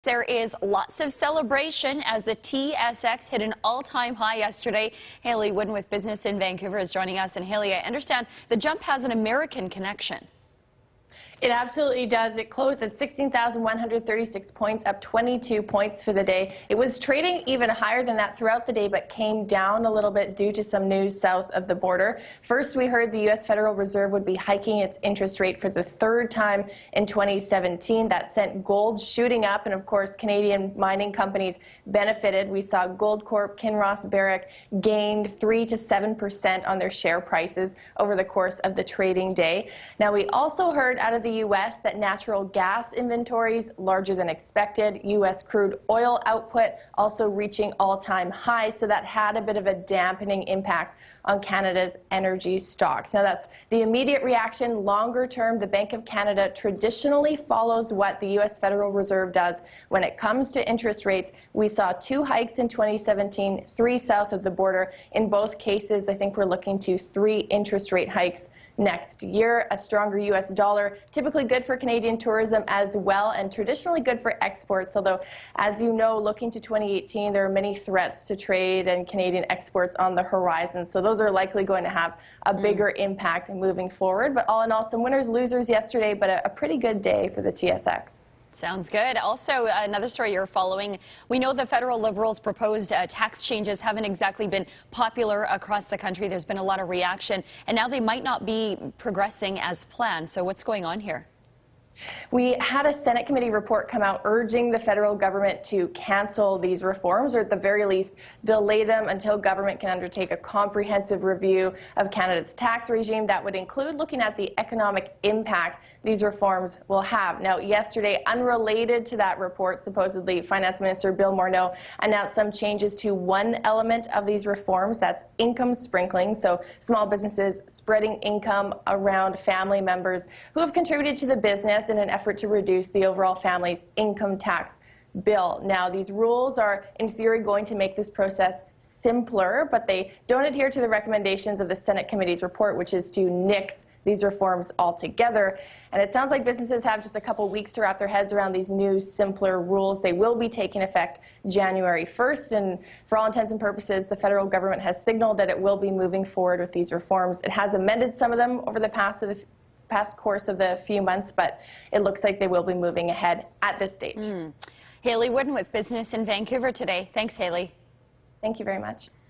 There is lots of celebration as the TSX hit an all-time high yesterday. Haley Wooden with Business in Vancouver is joining us. And Haley, I understand the jump has an American connection. It absolutely does. It closed at 16,136 points, up 22 points for the day. It was trading even higher than that throughout the day, but came down a little bit due to some news south of the border. First, we heard the U.S. Federal Reserve would be hiking its interest rate for the third time in 2017. That sent gold shooting up, and of course, Canadian mining companies benefited. We saw Goldcorp, Kinross, Barrick gained 3 to 7% on their share prices over the course of the trading day. Now, we also heard out of the U.S. that natural gas inventories larger than expected. U.S. crude oil output also reaching all-time highs, so that had a bit of a dampening impact on Canada's energy stocks. Now, that's the immediate reaction. Longer term, the Bank of Canada traditionally follows what the U.S. Federal Reserve does when it comes to interest rates. We saw 2 hikes in 2017, 3 south of the border. In both cases, I think we're looking to 3 interest rate hikes next year. A stronger U.S. dollar, typically good for Canadian tourism as well, and traditionally good for exports. Although, as you know, looking to 2018, there are many threats to trade and Canadian exports on the horizon. So those are likely going to have a bigger impact moving forward. But all in all, some winners, losers yesterday, but a pretty good day for the TSX. Sounds good. Also, another story you're following. We know the federal Liberals' proposed tax changes haven't exactly been popular across the country. There's been a lot of reaction, and now they might not be progressing as planned. So what's going on here? We had a Senate committee report come out urging the federal government to cancel these reforms, or at the very least delay them until government can undertake a comprehensive review of Canada's tax regime that would include looking at the economic impact these reforms will have. Now, yesterday, unrelated to that report, supposedly Finance Minister Bill Morneau announced some changes to one element of these reforms. That's income sprinkling, so small businesses spreading income around family members who have contributed to the business in an effort to reduce the overall family's income tax bill. Now, these rules are, in theory, going to make this process simpler, but they don't adhere to the recommendations of the Senate committee's report, which is to nix these reforms altogether. And it sounds like businesses have just a couple weeks to wrap their heads around these new, simpler rules. They will be taking effect January 1st, and for all intents and purposes, the federal government has signaled that it will be moving forward with these reforms. It has amended some of them over the past course of the few months, but it looks like they will be moving ahead at this stage. Haley Wooden with Business in Vancouver today. Thanks, Haley. Thank you very much.